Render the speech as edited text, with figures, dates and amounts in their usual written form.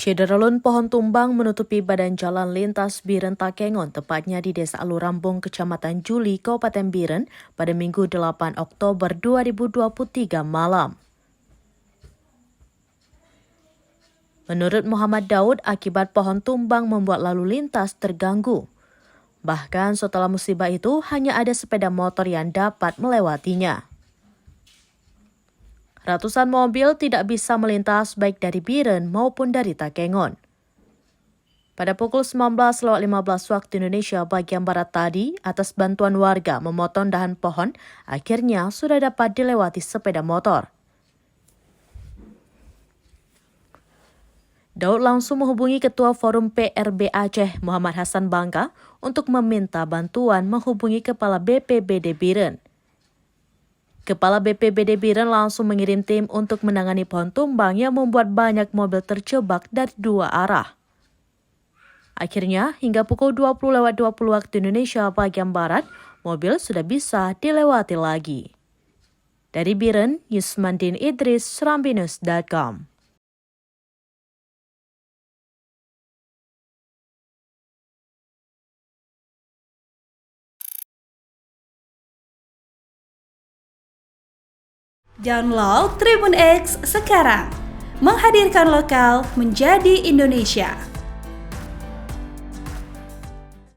Syederalun pohon tumbang menutupi badan jalan lintas Biren Takengon, tepatnya di Desa Alurambung, Kecamatan Juli, Kabupaten Biren pada Minggu 8 Oktober 2023 malam. Menurut Muhammad Daud, akibat pohon tumbang membuat lalu lintas terganggu. Bahkan setelah musibah itu, hanya ada sepeda motor yang dapat melewatinya. Ratusan mobil tidak bisa melintas baik dari Biren maupun dari Takengon. Pada pukul 19.15 waktu Indonesia bagian Barat tadi, atas bantuan warga memotong dahan pohon, akhirnya sudah dapat dilewati sepeda motor. Daud langsung menghubungi Ketua Forum PRB Aceh Muhammad Hassan Bangka untuk meminta bantuan menghubungi Kepala BPBD Biren. Kepala BPBD Biren langsung mengirim tim untuk menangani pohon tumbang yang membuat banyak mobil terjebak dari dua arah. Akhirnya, hingga pukul 20.20 waktu Indonesia bagian Barat, mobil sudah bisa dilewati lagi. Dari Biren, Yusmandin Idris, Serambinus.com. Download Tribun X sekarang, menghadirkan lokal menjadi Indonesia.